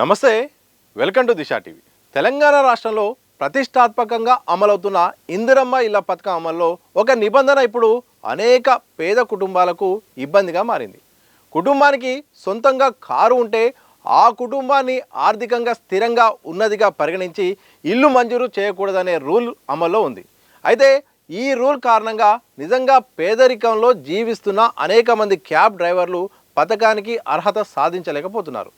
నమస్తే, welcome to Disha TV. Telangana రాష్ట్రంలో ప్రతిష్టాత్మకంగా అమలవుతున్న ఇందిరమ్మ ఇళ్ల పథకం అమల్లో ఒక నిబంధన ఇప్పుడు అనేక పేద కుటుంబాలకు ఇబ్బందిగా మారింది. కుటుంబానికి సొంతంగా కారు ఉంటే ఆ కుటుంబాన్ని ఆర్థికంగా స్థిరంగా ఉన్నదిగా పరిగణించి ఇల్లు మంజూరు చేయకూడదనే రూల్ అమల్లో ఉంది. అయితే ఈ రూల్ కారణంగా నిజంగా పేదరికంలో జీవిస్తున్న అనేక మంది క్యాబ్ డ్రైవర్లు పథకానికి అర్హత సాధించలేకపోతున్నారు.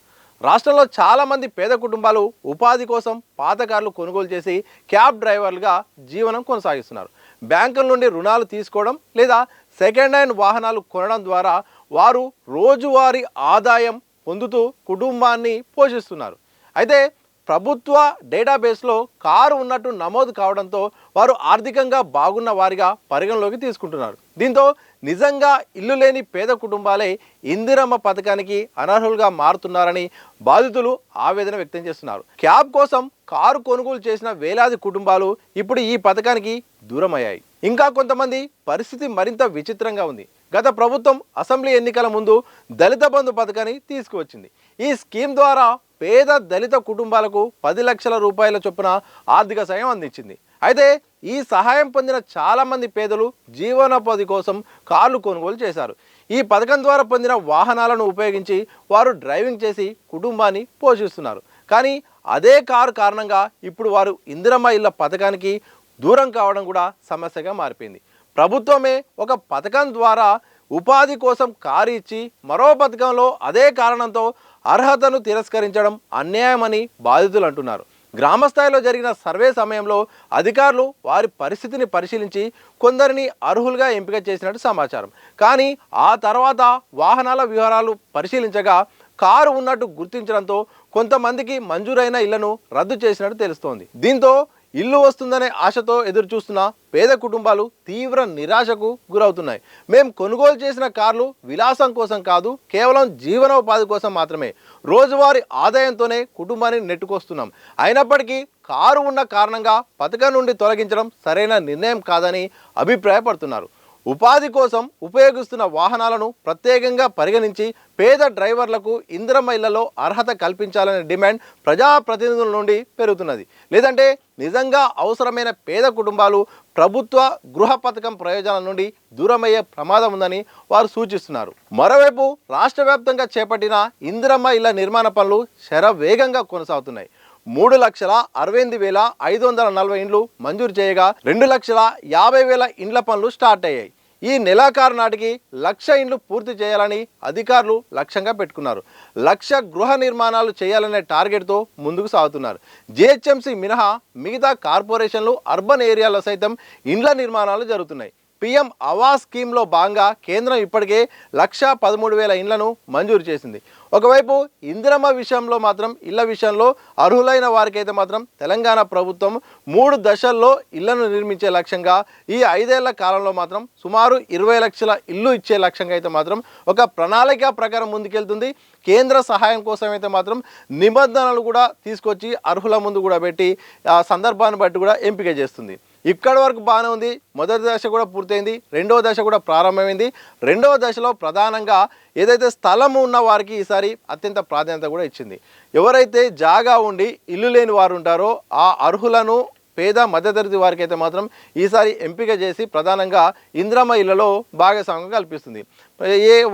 రాష్ట్రంలో చాలామంది పేద కుటుంబాలు ఉపాధి కోసం పాత కార్లు కొనుగోలు చేసి క్యాబ్ డ్రైవర్లుగా జీవనం కొనసాగిస్తున్నారు. బ్యాంకుల నుండి రుణాలు తీసుకోవడం లేదా సెకండ్ హ్యాండ్ వాహనాలు కొనడం ద్వారా వారు రోజువారీ ఆదాయం పొందుతూ కుటుంబాన్ని పోషిస్తున్నారు. అయితే ప్రభుత్వ డేటాబేస్లో కారు ఉన్నట్టు నమోదు కావడంతో వారు ఆర్థికంగా బాగున్న వారిగా పరిగణలోకి తీసుకుంటున్నారు. దీంతో నిజంగా ఇల్లు లేని పేద కుటుంబాలే ఇందిరమ్మ పథకానికి అనర్హులుగా మారుతున్నారని బాధితులు ఆవేదన వ్యక్తం చేస్తున్నారు. క్యాబ్ కోసం కారు కొనుగోలు చేసిన వేలాది కుటుంబాలు ఇప్పుడు ఈ పథకానికి దూరమయ్యాయి. ఇంకా కొంతమంది పరిస్థితి మరింత విచిత్రంగా ఉంది. గత ప్రభుత్వం అసెంబ్లీ ఎన్నికల ముందు దళిత బంధు పథకాన్ని తీసుకువచ్చింది. ఈ స్కీమ్ ద్వారా పేద దళిత కుటుంబాలకు 10 లక్షల రూపాయల చొప్పున ఆర్థిక సాయం అందించింది. అయితే ఈ సహాయం పొందిన చాలామంది పేదలు జీవనోపాధి కోసం కార్లు కొనుగోలు చేశారు. ఈ పథకం ద్వారా పొందిన వాహనాలను ఉపయోగించి వారు డ్రైవింగ్ చేసి కుటుంబాన్ని పోషిస్తున్నారు. కానీ అదే కారు కారణంగా ఇప్పుడు వారు ఇందిరమ్మ ఇళ్ల పథకానికి దూరం కావడం కూడా సమస్యగా మారిపోయింది. ప్రభుత్వమే ఒక పథకం ద్వారా ఉపాధి కోసం కారు ఇచ్చి మరో పథకంలో అదే కారణంతో అర్హతను తిరస్కరించడం అన్యాయమని బాధితులు అంటున్నారు. గ్రామస్థాయిలో జరిగిన సర్వే సమయంలో అధికారులు వారి పరిస్థితిని పరిశీలించి కొందరిని అర్హులుగా ఎంపిక చేసినట్టు సమాచారం. కానీ ఆ తర్వాత వాహనాల వివరాలు పరిశీలించగా కారు ఉన్నట్టు గుర్తించడంతో కొంతమందికి మంజూరైన ఇళ్లను రద్దు చేసినట్టు తెలుస్తోంది. దీంతో ఇల్లు వస్తుందనే ఆశతో ఎదురు చూస్తున్న పేద కుటుంబాలు తీవ్ర నిరాశకు గురవుతున్నాయి. మేము కొనుగోలు చేసిన కార్లు విలాసం కోసం కాదు, కేవలం జీవనోపాధి కోసం మాత్రమే, రోజువారీ ఆదాయంతోనే కుటుంబాన్ని నెట్టుకొస్తున్నాం. అయినప్పటికీ కారు ఉన్న కారణంగా పథకం నుండి తొలగించడం సరైన నిర్ణయం కాదని అభిప్రాయపడుతున్నారు. ఉపాధి కోసం ఉపయోగిస్తున్న వాహనాలను ప్రత్యేకంగా పరిగణించి పేద డ్రైవర్లకు ఇందిరమ్మ ఇళ్లలో అర్హత కల్పించాలనే డిమాండ్ ప్రజాప్రతినిధుల నుండి పెరుగుతున్నది. లేదంటే నిజంగా అవసరమైన పేద కుటుంబాలు ప్రభుత్వ గృహ పథకం ప్రయోజనాల నుండి దూరమయ్యే ప్రమాదం ఉందని వారు సూచిస్తున్నారు. మరోవైపు రాష్ట్ర వ్యాప్తంగా చేపట్టిన ఇందిరమ్మ ఇళ్ల నిర్మాణ పనులు శరవేగంగా కొనసాగుతున్నాయి. 3,68,540 ఇండ్లు మంజూరు చేయగా 2,50,000 ఇండ్ల పనులు స్టార్ట్ అయ్యాయి. ఈ నెలాఖరు నాటికి 1,00,000 ఇండ్లు పూర్తి చేయాలని అధికారులు లక్ష్యంగా పెట్టుకున్నారు. 1,00,000 గృహ నిర్మాణాలు చేయాలనే టార్గెట్తో ముందుకు సాగుతున్నారు. జిహెచ్ఎంసీ మినహా మిగతా కార్పొరేషన్లు, అర్బన్ ఏరియాలో సైతం ఇండ్ల నిర్మాణాలు జరుగుతున్నాయి. పీఎం ఆవాస్ స్కీమ్లో భాగంగా కేంద్రం ఇప్పటికే 1,13,000 ఇండ్లను మంజూరు చేసింది. ఒకవైపు ఇందిరమ్మ విషయంలో మాత్రం ఇళ్ల విషయంలో అర్హులైన వారికైతే మాత్రం తెలంగాణ ప్రభుత్వం 3 దశల్లో ఇళ్లను నిర్మించే లక్ష్యంగా ఈ 5 ఏళ్ల కాలంలో మాత్రం సుమారు 20 లక్షల ఇల్లు ఇచ్చే లక్ష్యంగా అయితే మాత్రం ఒక ప్రణాళిక ప్రకారం ముందుకెళ్తుంది. కేంద్ర సహాయం కోసం అయితే మాత్రం నిబంధనలు కూడా తీసుకొచ్చి అర్హుల ముందు కూడా పెట్టి ఆ సందర్భాన్ని బట్టి కూడా ఎంపిక చేస్తుంది. ఇక్కడి వరకు బాగానే ఉంది. మొదటి దశ కూడా పూర్తయింది, రెండవ దశ కూడా ప్రారంభమైంది. రెండవ దశలో ప్రధానంగా ఏదైతే స్థలము ఉన్న వారికి ఈసారి అత్యంత ప్రాధాన్యత కూడా ఇచ్చింది. ఎవరైతే జాగా ఉండి ఇల్లు లేని వారు ఉంటారో ఆ అర్హులను పేద మధ్యతరగతి వారికి అయితే మాత్రం ఈసారి ఎంపిక చేసి ప్రధానంగా ఇందిరమ్మ ఇళ్లలో భాగస్వామ్యం కల్పిస్తుంది.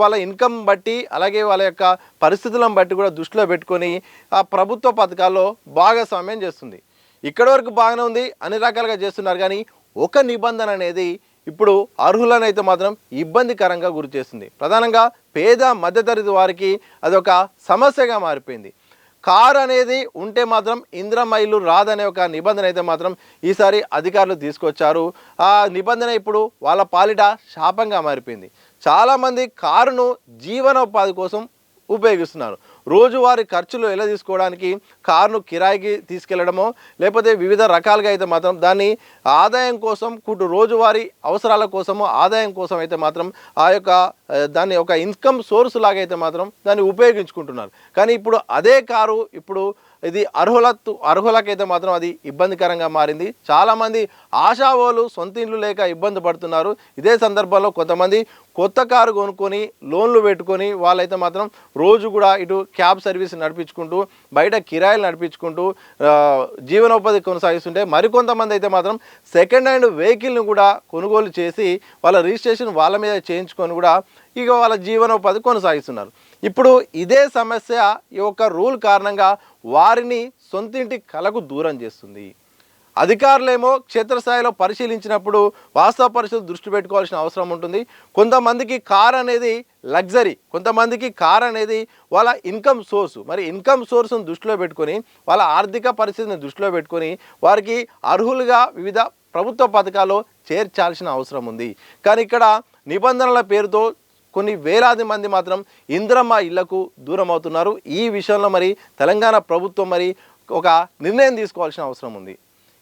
వాళ్ళ ఇన్కమ్ బట్టి అలాగే వాళ్ళ యొక్క పరిస్థితులను బట్టి కూడా దృష్టిలో పెట్టుకొని ఆ ప్రభుత్వ పథకాల్లో భాగస్వామ్యం చేస్తుంది. ఇక్కడి వరకు బాగానే ఉంది, అన్ని రకాలుగా చేస్తున్నారు. కానీ ఒక నిబంధన అనేది ఇప్పుడు అర్హులను అయితే మాత్రం ఇబ్బందికరంగా గురి చేస్తుంది. ప్రధానంగా పేద మధ్యతరగతి వారికి అదొక సమస్యగా మారిపోయింది. కారు అనేది ఉంటే మాత్రం ఇందిరమ్మ ఇల్లు రాదనే ఒక నిబంధన అయితే మాత్రం ఈసారి అధికారులు తీసుకొచ్చారు. ఆ నిబంధన ఇప్పుడు వాళ్ళ పాలిట శాపంగా మారిపోయింది. చాలామంది కారును జీవనోపాధి కోసం ఉపయోగిస్తున్నారు. రోజువారీ ఖర్చులు ఎలా తీసుకోవడానికి కారును కిరాయికి తీసుకెళ్లడమో లేకపోతే వివిధ రకాలుగా అయితే మాత్రం దాన్ని ఆదాయం కోసం రోజువారీ అవసరాల కోసమో ఆదాయం కోసం అయితే మాత్రం ఆ యొక్క దాన్ని ఒక ఇన్కమ్ సోర్స్ లాగా అయితే మాత్రం దాన్ని ఉపయోగించుకుంటున్నారు. కానీ ఇప్పుడు అదే కారు ఇప్పుడు ఇది అర్హులకైతే మాత్రం అది ఇబ్బందికరంగా మారింది. చాలామంది ఆశావోలు సొంత ఇండ్లు లేక ఇబ్బంది పడుతున్నారు. ఇదే సందర్భంలో కొంతమంది కొత్త కారు కొనుక్కొని లోన్లు పెట్టుకొని వాళ్ళైతే మాత్రం రోజు కూడా ఇటు క్యాబ్ సర్వీస్ నడిపించుకుంటూ బయట కిరాయిలు నడిపించుకుంటూ జీవనోపాధి కొనసాగిస్తుంటే, మరికొంతమంది అయితే మాత్రం సెకండ్ హ్యాండ్ వెహికల్ని కూడా కొనుగోలు చేసి వాళ్ళ రిజిస్ట్రేషన్ వాళ్ళ మీద చేయించుకొని కూడా ఇక వాళ్ళ జీవనోపాధి కొనసాగిస్తున్నారు. ఇప్పుడు ఇదే సమస్య ఈ యొక్క రూల్ కారణంగా వారిని సొంతింటి కలకు దూరం చేస్తుంది. అధికారులేమో క్షేత్రస్థాయిలో పరిశీలించినప్పుడు వాస్తవ పరిస్థితులు దృష్టి పెట్టుకోవాల్సిన అవసరం ఉంటుంది. కొంతమందికి కార్ అనేది లగ్జరీ, కొంతమందికి కార్ అనేది వాళ్ళ ఇన్కమ్ సోర్సు. మరి ఇన్కమ్ సోర్స్ను దృష్టిలో పెట్టుకొని వాళ్ళ ఆర్థిక పరిస్థితిని దృష్టిలో పెట్టుకొని వారికి అర్హులుగా వివిధ ప్రభుత్వ పథకాల్లో చేర్చాల్సిన అవసరం ఉంది. కానీ ఇక్కడ నిబంధనల పేరుతో కొన్ని వేలాది మంది మాత్రం ఇందిరమ్మ ఇళ్లకు దూరం అవుతున్నారు. ఈ విషయంలో మరి తెలంగాణ ప్రభుత్వం మరి ఒక నిర్ణయం తీసుకోవాల్సిన అవసరం ఉంది.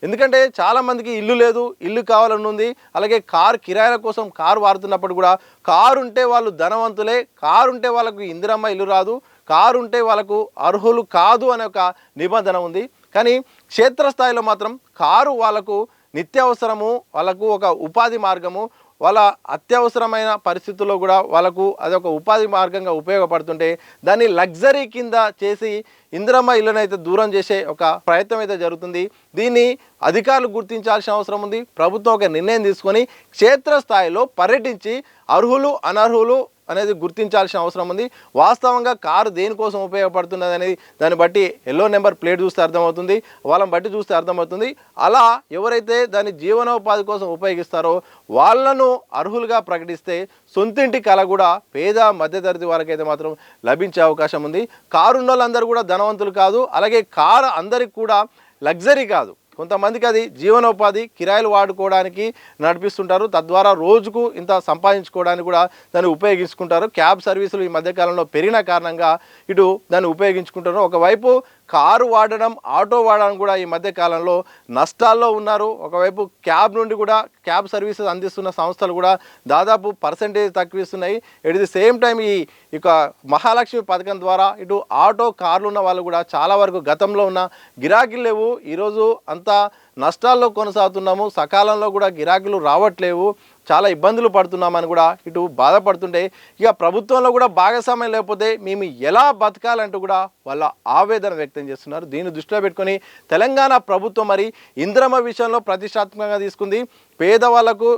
ఎందుకంటే చాలామందికి ఇల్లు లేదు, ఇల్లు కావాలని ఉంది. అలాగే కారు కిరాయిల కోసం కారు వాడుతున్నప్పుడు కూడా కారు ఉంటే వాళ్ళు ధనవంతులే, కారు ఉంటే వాళ్ళకు ఇందిరమ్మ ఇల్లు రాదు, కారు ఉంటే వాళ్ళకు అర్హులు కాదు అనే ఒక నిబంధన ఉంది. కానీ క్షేత్రస్థాయిలో మాత్రం కారు వాళ్ళకు నిత్యావసరము, వాళ్ళకు ఒక ఉపాధి మార్గము, వాళ్ళ అత్యవసరమైన పరిస్థితుల్లో కూడా వాళ్ళకు అదొక ఉపాధి మార్గంగా ఉపయోగపడుతుంటే దాన్ని లగ్జరీ కింద చేసి ఇందిరమ్మ ఇళ్ళను అయితే దూరం చేసే ఒక ప్రయత్నం అయితే జరుగుతుంది. దీన్ని అధికారులు గుర్తించాల్సిన అవసరం ఉంది. ప్రభుత్వం ఒక నిర్ణయం తీసుకొని క్షేత్రస్థాయిలో పర్యటించి అర్హులు అనర్హులు అనేది గుర్తించాల్సిన అవసరం ఉంది. వాస్తవంగా కారు దేనికోసం ఉపయోగపడుతున్నది అనేది దాన్ని బట్టి ఎల్లో నెంబర్ ప్లేట్ చూస్తే అర్థమవుతుంది, వాళ్ళని బట్టి చూస్తే అర్థమవుతుంది. అలా ఎవరైతే దాన్ని జీవనోపాధి కోసం ఉపయోగిస్తారో వాళ్ళను అర్హులుగా ప్రకటిస్తే సొంతింటి కళ కూడా పేద మధ్యతరగతి వారికైతే మాత్రం లభించే అవకాశం ఉంది. కారు ఉన్న వాళ్ళందరూ కూడా ధనవంతులు కాదు, అలాగే కారు అందరికి కూడా లగ్జరీ కాదు. కొంతమందికి అది జీవనోపాధి, కిరాయిలు వాడుకోవడానికి నడిపిస్తుంటారు. తద్వారా రోజుకు ఇంత సంపాదించుకోవడానికి కూడా దాన్ని ఉపయోగించుకుంటారు. క్యాబ్ సర్వీసులు ఈ మధ్యకాలంలో పెరిగిన కారణంగా ఇటు దాన్ని ఉపయోగించుకుంటారు. ఒకవైపు కారు వాడడం, ఆటో వాడడం కూడా ఈ మధ్య కాలంలో నష్టాల్లో ఉన్నారు. ఒకవైపు క్యాబ్ నుండి కూడా క్యాబ్ సర్వీసెస్ అందిస్తున్న సంస్థలు కూడా దాదాపు పర్సెంటేజ్ తక్కువిస్తున్నాయి. ఎట్ ది సేమ్ టైం ఈ ఇక మహాలక్ష్మి పథకం ద్వారా ఇటు ఆటో కార్లు ఉన్న వాళ్ళు కూడా చాలా వరకు గతంలో ఉన్న గిరాకీలు లేవు, ఈరోజు అంతా నష్టాల్లో కొనసాగుతున్నాము, సకాలంలో కూడా గిరాకీలు రావట్లేవు, చాలా ఇబ్బందులు పడుతున్నామని కూడా ఇటు బాధపడుతుంటే ఇక ప్రభుత్వంలో కూడా భాగస్వామ్యం లేకపోతే మేము ఎలా బతకాలంటూ కూడా వాళ్ళ ఆవేదన వ్యక్తం చేస్తున్నారు. దీన్ని దృష్టిలో పెట్టుకొని తెలంగాణ ప్రభుత్వం మరి ఇందిరమ్మ విషయంలో ప్రతిష్టాత్మకంగా తీసుకుంది. పేదవాళ్లకు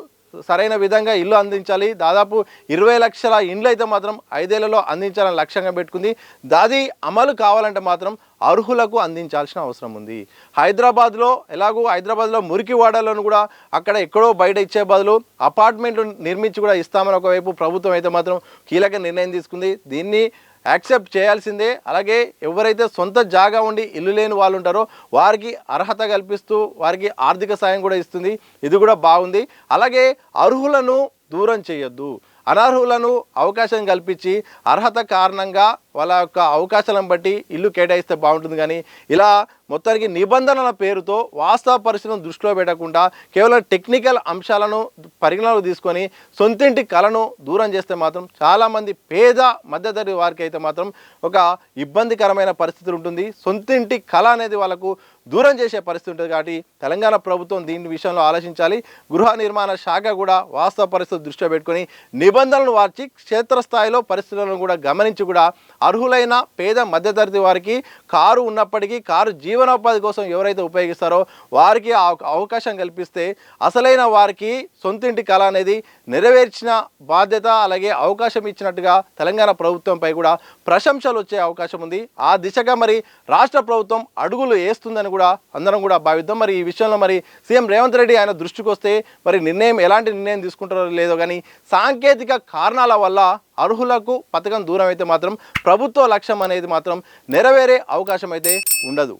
సరైన విధంగా ఇల్లు అందించాలి, దాదాపు 20 లక్షల ఇండ్లు అయితే మాత్రం 5 ఏళ్లలో అందించాలని లక్ష్యంగా పెట్టుకుంది. దాది అమలు కావాలంటే మాత్రం అర్హులకు అందించాల్సిన అవసరం ఉంది. హైదరాబాద్లో ఎలాగూ హైదరాబాద్లో మురికివాడలను కూడా అక్కడ ఎక్కడో బయట ఇచ్చే బదులు అపార్ట్మెంట్లు నిర్మించి కూడా ఇస్తామని ఒకవైపు ప్రభుత్వం అయితే మాత్రం కీలక నిర్ణయం తీసుకుంది. దీన్ని యాక్సెప్ట్ చేయాల్సిందే. అలాగే ఎవరైతే సొంత జాగా ఉండి ఇల్లు లేని వాళ్ళు ఉంటారో వారికి అర్హత కల్పిస్తూ వారికి ఆర్థిక సాయం కూడా ఇస్తుంది. ఇది కూడా బాగుంది. అలాగే అర్హులను దూరం చేయొద్దు, అనర్హులను అవకాశం కల్పించి అర్హత కారణంగా వాళ్ళ యొక్క అవకాశాలను బట్టి ఇల్లు కేటాయిస్తే బాగుంటుంది. కానీ ఇలా మొత్తానికి నిబంధనల పేరుతో వాస్తవ పరిస్థితులను దృష్టిలో పెట్టకుండా కేవలం టెక్నికల్ అంశాలను పరిగణలోకి తీసుకొని సొంతింటి కళను దూరం చేస్తే మాత్రం చాలామంది పేద మధ్యతరగతి వారికి అయితే మాత్రం ఒక ఇబ్బందికరమైన పరిస్థితి ఉంటుంది. సొంతింటి కళ అనేది వాళ్ళకు దూరం చేసే పరిస్థితి ఉంటుంది. కాబట్టి తెలంగాణ ప్రభుత్వం దీని విషయంలో ఆలోచించాలి. గృహ నిర్మాణ శాఖ కూడా వాస్తవ పరిస్థితులు దృష్టిలో పెట్టుకొని నిబంధనలు మార్చి క్షేత్రస్థాయిలో పరిస్థితులను కూడా గమనించి కూడా అర్హులైన పేద మధ్యతరగతి వారికి కారు ఉన్నప్పటికీ కారు జీవనోపాధి కోసం ఎవరైతే ఉపయోగిస్తారో వారికి అవకాశం కల్పిస్తే అసలైన వారికి సొంతింటి కళ అనేది నెరవేర్చిన బాధ్యత, అలాగే అవకాశం ఇచ్చినట్టుగా తెలంగాణ ప్రభుత్వంపై కూడా ప్రశంసలు వచ్చే అవకాశం ఉంది. ఆ దిశగా మరి రాష్ట్ర ప్రభుత్వం అడుగులు వేస్తుందని కూడా అందరం కూడా భావిద్దాం. మరి ఈ విషయంలో మరి సీఎం రేవంత్ రెడ్డి ఆయన దృష్టికి వస్తే మరి ఎలాంటి నిర్ణయం తీసుకుంటారో లేదో కానీ సాంకేతిక కారణాల వల్ల అర్హులకు పథకం దూరం అయితే మాత్రం ప్రభుత్వ లక్ష్యం అనేది మాత్రం నెరవేరే అవకాశం అయితే ఉండదు.